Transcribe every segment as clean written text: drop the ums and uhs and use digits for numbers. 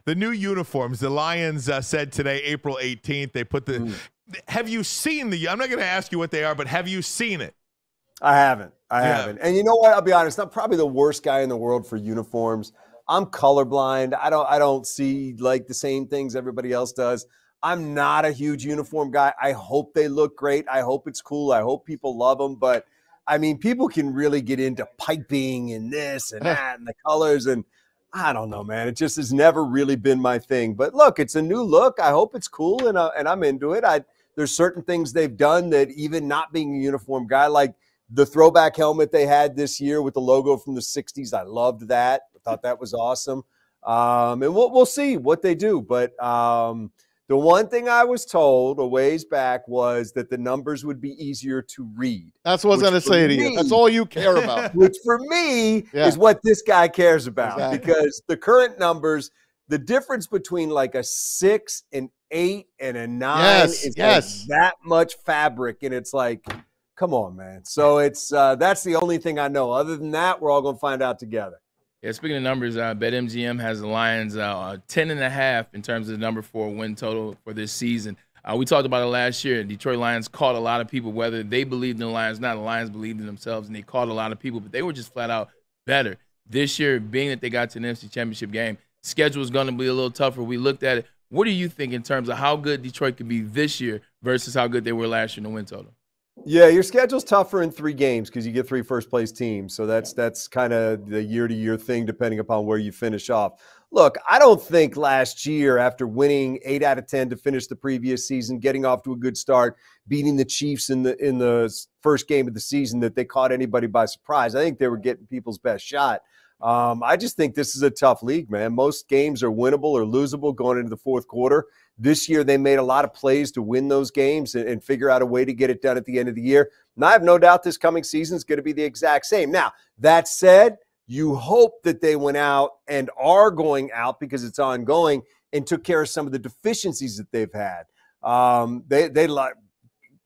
the new uniforms. The Lions said today, April 18th, they put the. Have you seen the? I'm not going to ask you what they are, but have you seen it? I haven't. I haven't. And you know what? I'll be honest. I'm probably the worst guy in the world for uniforms. I'm colorblind. I don't see like the same things everybody else does. I'm not a huge uniform guy. I hope they look great. I hope it's cool. I hope people love them. But I mean, people can really get into piping and this and that and the colors. And I don't know, man. It just has never really been my thing. But look, it's a new look. I hope it's cool, and I'm into it. There's certain things they've done that even not being a uniform guy, like the throwback helmet they had this year with the logo from the 60s. I loved that. I thought that was awesome. And we'll see what they do. But the one thing I was told a ways back was that the numbers would be easier to read. That's what I was going to say to you. That's all you care about. Which for me is what this guy cares about. Exactly. Because the current numbers, the difference between like a 6, an 8, and a 9 is like that much fabric. And it's like, come on, man. So it's that's the only thing I know. Other than that, we're all going to find out together. Yeah, speaking of numbers, BetMGM has the Lions 10.5 in terms of the number 4 win total for this season. We talked about it last year. Detroit Lions caught a lot of people, whether they believed in the Lions or not. The Lions believed in themselves, and they caught a lot of people, but they were just flat out better. This year, being that they got to an NFC Championship game, schedule is going to be a little tougher. We looked at it. What do you think in terms of how good Detroit could be this year versus how good they were last year in the win total? Yeah, your schedule's tougher in 3 games because you get 3 first-place teams. So that's kind of the year-to-year thing depending upon where you finish off. Look, I don't think last year after winning 8 out of 10 to finish the previous season, getting off to a good start, beating the Chiefs in the first game of the season, that they caught anybody by surprise. I think they were getting people's best shot. I just think this is a tough league, man. Most games are winnable or losable going into the fourth quarter. This year, they made a lot of plays to win those games and figure out a way to get it done at the end of the year. And I have no doubt this coming season is going to be the exact same. Now, that said, you hope that they went out and are going out because it's ongoing and took care of some of the deficiencies that they've had. They like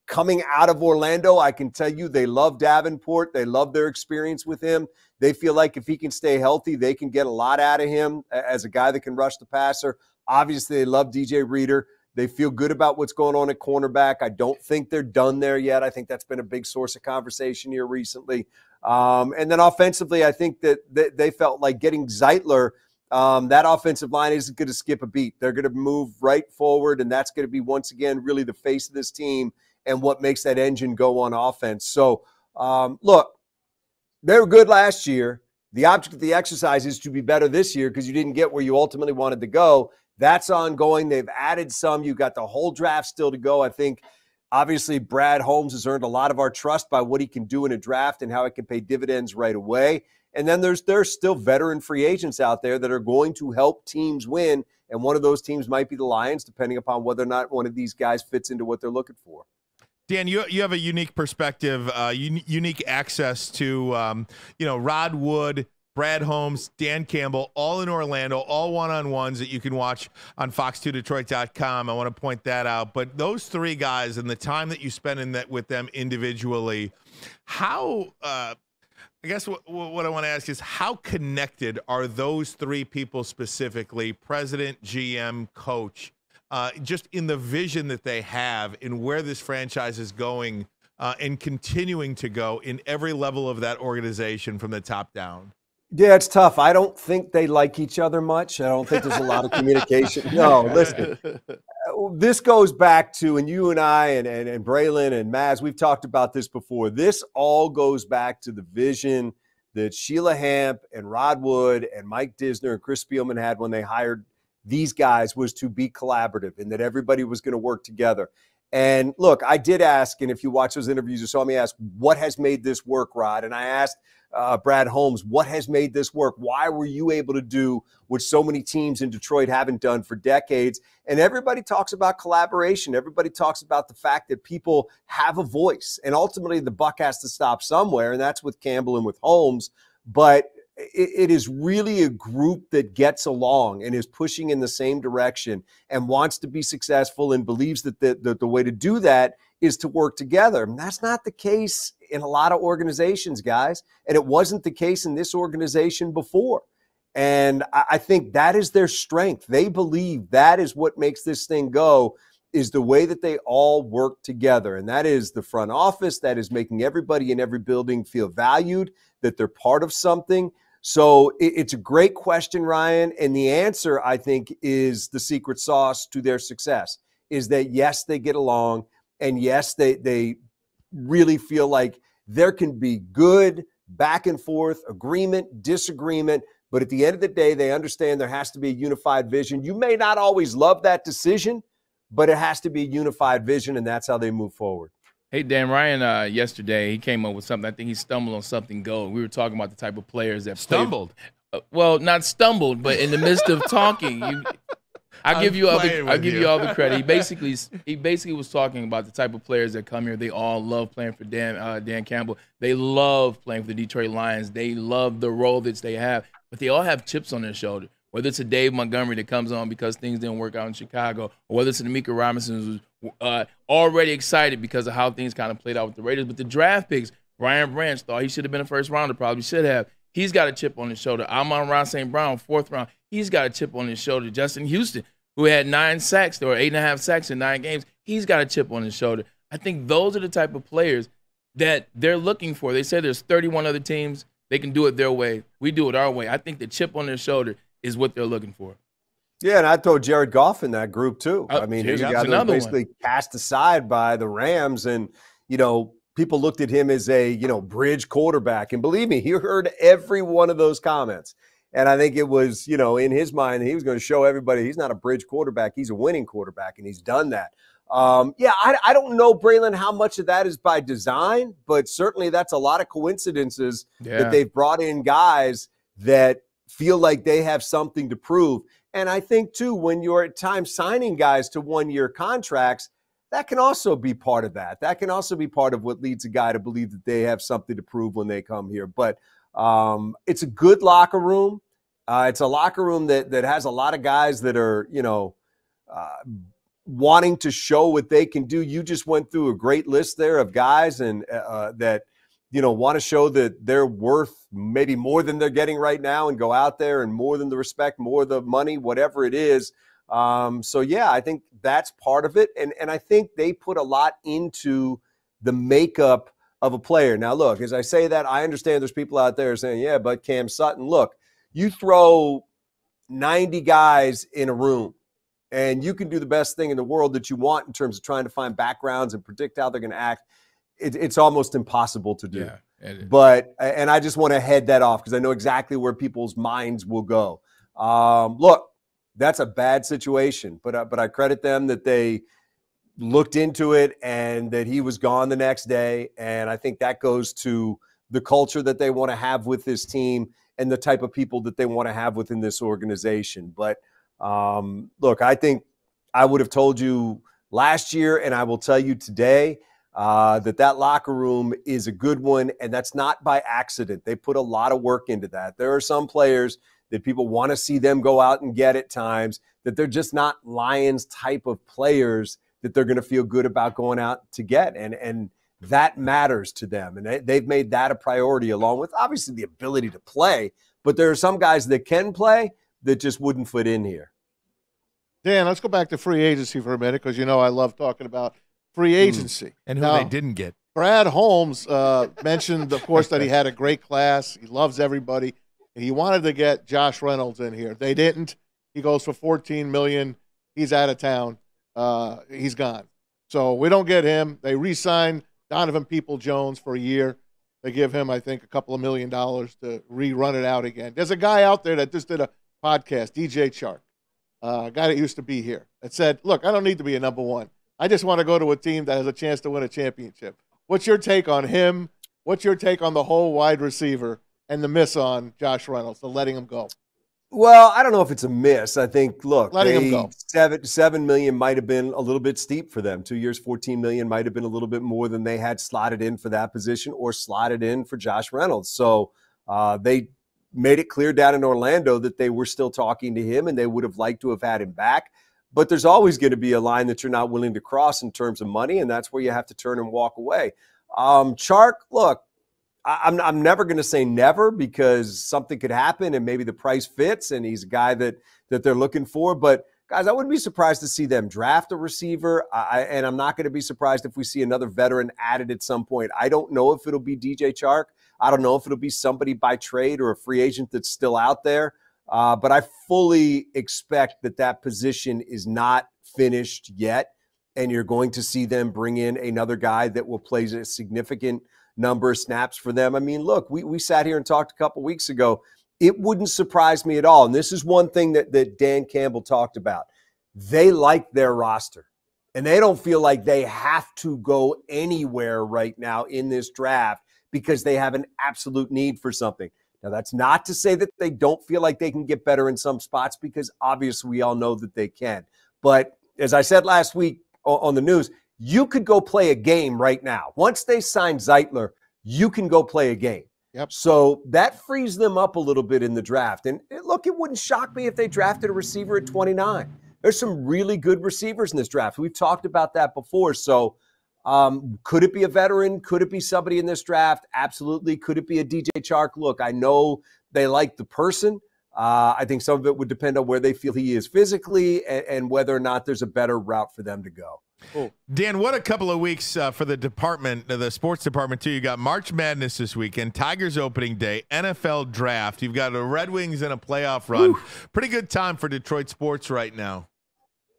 coming out of Orlando, I can tell you they love Davenport. They love their experience with him. They feel like if he can stay healthy, they can get a lot out of him as a guy that can rush the passer. Obviously, they love DJ Reader. They feel good about what's going on at cornerback. I don't think they're done there yet. I think that's been a big source of conversation here recently. And then offensively, I think that they felt like getting Zeitler, that offensive line isn't going to skip a beat. They're going to move right forward, and that's going to be, once again, really the face of this team and what makes that engine go on offense. So, look, they were good last year. The object of the exercise is to be better this year because you didn't get where you ultimately wanted to go. That's ongoing. They've added some. You've got the whole draft still to go. I think, obviously, Brad Holmes has earned a lot of our trust by what he can do in a draft and how it can pay dividends right away. And then there's still veteran free agents out there that are going to help teams win, and one of those teams might be the Lions, depending upon whether or not one of these guys fits into what they're looking for. Dan, you have a unique perspective, unique access to, Rod Wood, Brad Holmes, Dan Campbell, all in Orlando, all one-on-ones that you can watch on fox2detroit.com. I want to point that out. But those 3 guys and the time that you spend with them individually, how I guess what I want to ask is how connected are those 3 people specifically, president, GM, coach, just in the vision that they have in where this franchise is going and continuing to go in every level of that organization from the top down? Yeah, it's tough. I don't think they like each other much. I don't think there's a lot of communication. No, listen, this goes back to, and you and I and Braylon and Maz, we've talked about this before. This all goes back to the vision that Sheila Hamp and Rod Wood and Mike Disner and Chris Spielman had when they hired these guys, was to be collaborative and that everybody was going to work together. And look, I did ask, and if you watch those interviews, you saw me ask, what has made this work, Rod? And I asked Brad Holmes, what has made this work? Why were you able to do what so many teams in Detroit haven't done for decades? And everybody talks about collaboration. Everybody talks about the fact that people have a voice. And ultimately, the buck has to stop somewhere, and that's with Campbell and with Holmes. But it is really a group that gets along and is pushing in the same direction and wants to be successful and believes that the way to do that is to work together. And that's not the case in a lot of organizations, guys. And it wasn't the case in this organization before. And I think that is their strength. They believe that is what makes this thing go, is the way that they all work together. And that is the front office. That is making everybody in every building feel valued, that they're part of something. So it's a great question, Ryan. And the answer, I think, is the secret sauce to their success, is that, yes, they get along. And yes, they really feel like there can be good back and forth, agreement, disagreement. But at the end of the day, they understand there has to be a unified vision. You may not always love that decision, but it has to be a unified vision, and that's how they move forward. Hey, Dan, Ryan, yesterday, he came up with something. I think he stumbled on something gold. We were talking about the type of players that stumbled. Well, not stumbled, but in the midst of talking, I'll give you all the credit. He basically was talking about the type of players that come here. They all love playing for Dan Campbell. They love playing for the Detroit Lions. They love the role that they have, but they all have chips on their shoulder. Whether it's a Dave Montgomery that comes on because things didn't work out in Chicago, or whether it's a D'Amico Robinson who's already excited because of how things kind of played out with the Raiders. But the draft picks, Brian Branch thought he should have been a first rounder, probably should have. He's got a chip on his shoulder. Amon-Ra St. Brown, 4th round, he's got a chip on his shoulder. Justin Houston, who had 9 sacks or 8.5 sacks in 9 games, he's got a chip on his shoulder. I think those are the type of players that they're looking for. They say there's 31 other teams. They can do it their way. We do it our way. I think the chip on their shoulder is what they're looking for. Yeah, and I throw Jared Goff in that group too. I mean, he got basically cast aside by the Rams, and people looked at him as a bridge quarterback. And believe me, he heard every one of those comments. And I think it was in his mind he was going to show everybody he's not a bridge quarterback, he's a winning quarterback, and he's done that. I don't know, Braylon, how much of that is by design, but certainly that's a lot of coincidences that they've brought in guys that feel like they have something to prove. And I think, too, when you're at times signing guys to 1-year contracts, that can also be part of that. That can also be part of what leads a guy to believe that they have something to prove when they come here. But it's a good locker room. It's a locker room that has a lot of guys that are, wanting to show what they can do. You just went through a great list there of guys and that want to show that they're worth maybe more than they're getting right now and go out there and more than the respect, more the money, whatever it is. I think that's part of it. And I think they put a lot into the makeup of a player. Now, look, as I say that, I understand there's people out there saying, yeah, but Cam Sutton, look, you throw 90 guys in a room and you can do the best thing in the world that you want in terms of trying to find backgrounds and predict how they're going to act. It's almost impossible to do. But I just want to head that off because I know exactly where people's minds will go. Look, that's a bad situation, but I credit them that they looked into it and that he was gone the next day. And I think that goes to the culture that they want to have with this team and the type of people that they want to have within this organization. But look, I think I would have told you last year, and I will tell you today, that locker room is a good one, and that's not by accident. They put a lot of work into that. There are some players that people want to see them go out and get at times, that they're just not Lions type of players that they're going to feel good about going out to get. And that matters to them. And they've made that a priority along with obviously the ability to play. But there are some guys that can play that just wouldn't fit in here. Dan, let's go back to free agency for a minute because I love talking about free agency. And who they didn't get. Brad Holmes mentioned, of course, that he had a great class. He loves everybody. And he wanted to get Josh Reynolds in here. They didn't. He goes for $14 million. He's out of town. He's gone. So we don't get him. They re-sign Donovan Peoples-Jones for a year. They give him, I think, a couple of $1 million to rerun it out again. There's a guy out there that just did a podcast, DJ Chark, a guy that used to be here, that said, look, I don't need to be a number one. I just want to go to a team that has a chance to win a championship. What's your take on him? What's your take on the whole wide receiver and the miss on Josh Reynolds, the letting him go? Well, I don't know if it's a miss. I think, look, letting him go. $7 million might have been a little bit steep for them. 2 years, $14 million might have been a little bit more than they had slotted in for that position or slotted in for Josh Reynolds. So they made it clear down in Orlando that they were still talking to him and they would have liked to have had him back. But there's always going to be a line that you're not willing to cross in terms of money, and that's where you have to turn and walk away. Chark, look, I'm never going to say never because something could happen and maybe the price fits and he's a guy that they're looking for. But guys, I wouldn't be surprised to see them draft a receiver. And I'm not going to be surprised if we see another veteran added at some point. I don't know if it'll be DJ Chark. I don't know if it'll be somebody by trade or a free agent that's still out there. But I fully expect that position is not finished yet. And you're going to see them bring in another guy that will play a significant number of snaps for them. I mean, look, we sat here and talked a couple weeks ago. It wouldn't surprise me at all. And this is one thing that Dan Campbell talked about. They like their roster. And they don't feel like they have to go anywhere right now in this draft because they have an absolute need for something. Now, that's not to say that they don't feel like they can get better in some spots because obviously we all know that they can. But as I said last week on the news, you could go play a game right now. Once they sign Zeitler, you can go play a game. Yep. So that frees them up a little bit in the draft. And look, it wouldn't shock me if they drafted a receiver at 29. There's some really good receivers in this draft. We've talked about that before. So could it be a veteran? Could it be somebody in this draft? Absolutely. Could it be a DJ Chark? Look, I know they like the person. I think some of it would depend on where they feel he is physically and whether or not there's a better route for them to go. Cool. Dan, what a couple of weeks for the department, the sports department, too. You got March Madness this weekend, Tigers opening day, NFL draft. You've got the Red Wings in a playoff run. Woo. Pretty good time for Detroit sports right now.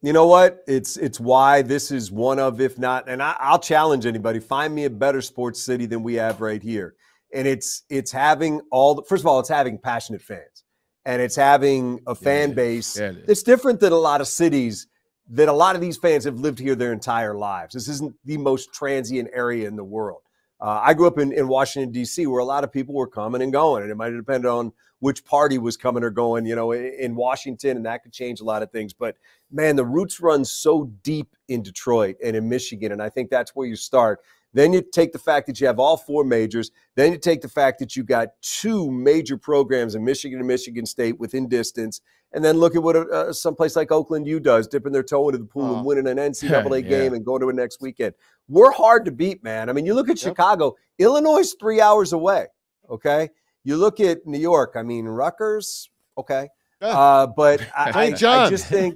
You know what? It's why this is one of, if not, and I'll challenge anybody, find me a better sports city than we have right here. And it's having first of all, it's having passionate fans. And it's having a fan base that's different than a lot of cities that a lot of these fans have lived here their entire lives. This isn't the most transient area in the world. I grew up in Washington, D.C., where a lot of people were coming and going, and it might depend on which party was coming or going, in Washington, and that could change a lot of things. But, man, the roots run so deep in Detroit and in Michigan, and I think that's where you start. Then you take the fact that you have all four majors. Then you take the fact that you got two major programs in Michigan and Michigan State within distance. And then look at what someplace like Oakland U does, dipping their toe into the pool and winning an NCAA game and going to it next weekend. We're hard to beat, man. I mean, you look at Chicago. Illinois is 3 hours away, okay? You look at New York. I mean, Rutgers, okay. But I just think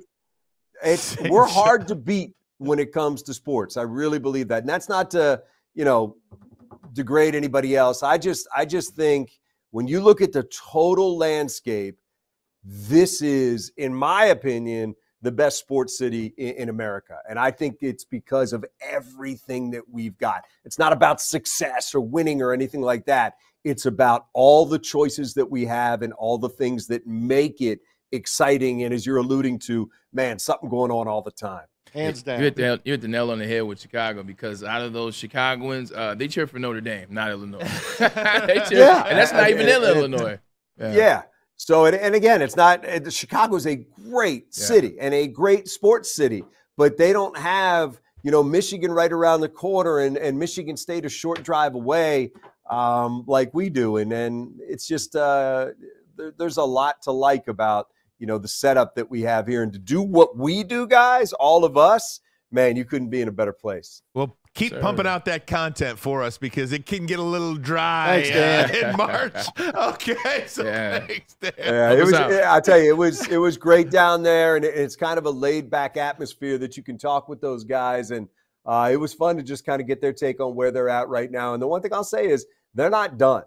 we're hard to beat when it comes to sports. I really believe that. And that's not to, degrade anybody else. I just think when you look at the total landscape, this is, in my opinion, the best sports city in America. And I think it's because of everything that we've got. It's not about success or winning or anything like that. It's about all the choices that we have and all the things that make it exciting. And as you're alluding to, man, something going on all the time. Hands down. You hit the nail on the head with Chicago because out of those Chicagoans, they cheer for Notre Dame, not Illinois. They cheer, and that's not even in Illinois. Yeah. So, and again, it's not – Chicago is a great city and a great sports city, but they don't have, Michigan right around the corner and Michigan State a short drive away like we do. And then it's just there's a lot to like about – the setup that we have here, and to do what we do, guys, all of us, man, you couldn't be in a better place. Well, keep pumping out that content for us because it can get a little dry in March. Okay, so thanks, Dan. Yeah, I tell you, it was great down there, and it's kind of a laid back atmosphere that you can talk with those guys, and it was fun to just kind of get their take on where they're at right now. And the one thing I'll say is they're not done.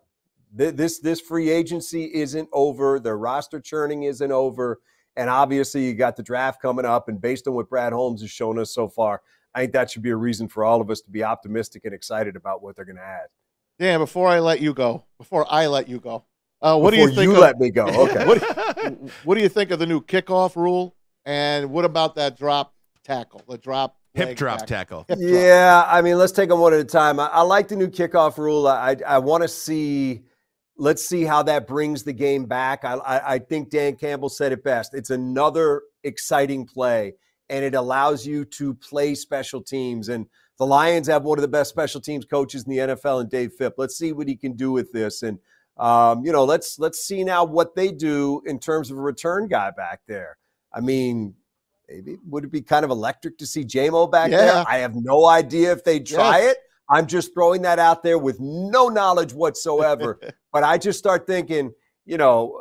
This free agency isn't over. Their roster churning isn't over. And obviously you got the draft coming up. And based on what Brad Holmes has shown us so far, I think that should be a reason for all of us to be optimistic and excited about what they're going to add. Dan, before I let you go, what do you think? Let me go. Okay. What do you think of the new kickoff rule? And what about that drop tackle, hip drop tackle? Yeah, I mean, let's take them one at a time. I like the new kickoff rule. I want to see. Let's see how that brings the game back. I think Dan Campbell said it best. It's another exciting play, and it allows you to play special teams. And the Lions have one of the best special teams coaches in the NFL in Dave Phipp. Let's see what he can do with this. And, let's see now what they do in terms of a return guy back there. I mean, maybe would it be kind of electric to see J-Mo back there? I have no idea if they try it. I'm just throwing that out there with no knowledge whatsoever. But I just start thinking, you know,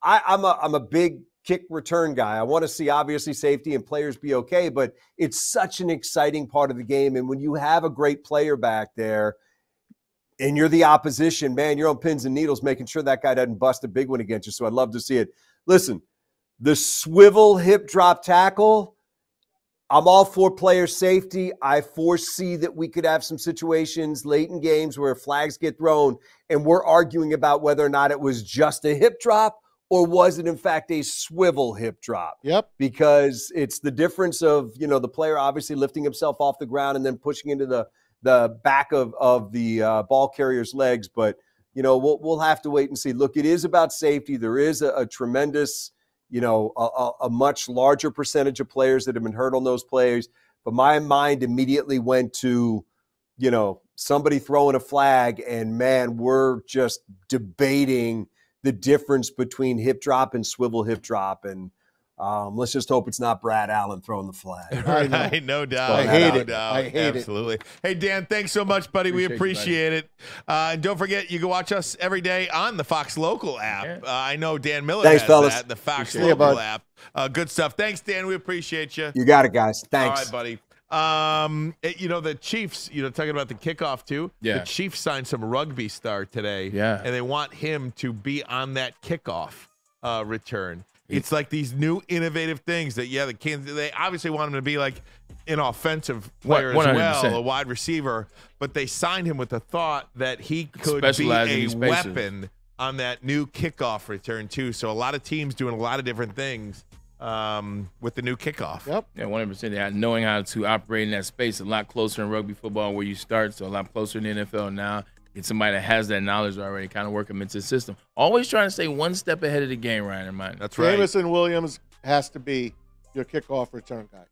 I'm a big kick return guy. I want to see obviously safety and players be okay, but it's such an exciting part of the game. And when you have a great player back there and you're the opposition, man, you're on pins and needles making sure that guy doesn't bust a big one against you. So I'd love to see it. Listen, the swivel hip drop tackle, I'm all for player safety. I foresee that we could have some situations late in games where flags get thrown and we're arguing about whether or not it was just a hip drop or was it in fact a swivel hip drop? Yep. Because it's the difference of, you know, the player obviously lifting himself off the ground and then pushing into the back of the ball carrier's legs. But, you know, we'll have to wait and see. Look, it is about safety. There is a tremendous, you know, a much larger percentage of players that have been hurt on those plays. But my mind immediately went to, you know, somebody throwing a flag and, man, we're just debating the difference between hip drop and swivel hip drop. And let's just hope it's not Brad Allen throwing the flag. Right, no doubt. I hate no it. doubt. I hate Absolutely. It. Hey, Dan, thanks so much, buddy. We appreciate it. And don't forget, you can watch us every day on the Fox Local app. Yeah. I know Dan Miller Thanks, has fellas. that, the Fox Appreciate Local it, app. Good stuff. Thanks, Dan. We appreciate you. You got it, guys. Thanks. All right, buddy. You know, the Chiefs, you know, talking about the kickoff too. Yeah. The Chiefs signed some rugby star today. Yeah. And they want him to be on that kickoff return. It's like these new innovative things that, yeah, the Kansas, they obviously want him to be like an offensive player as 100%. well, a wide receiver, but they signed him with the thought that he could be Specialize in a these spaces. weapon on that new kickoff return too. So a lot of teams doing a lot of different things with the new kickoff. Yep. Yeah, 100%. Yeah, knowing how to operate in that space, a lot closer in rugby football where you start, so a lot closer in the NFL now. Get somebody that has that knowledge already, kind of work them into the system. Always trying to stay one step ahead of the game, Ryan. That's right. Jamison Williams has to be your kickoff return guy.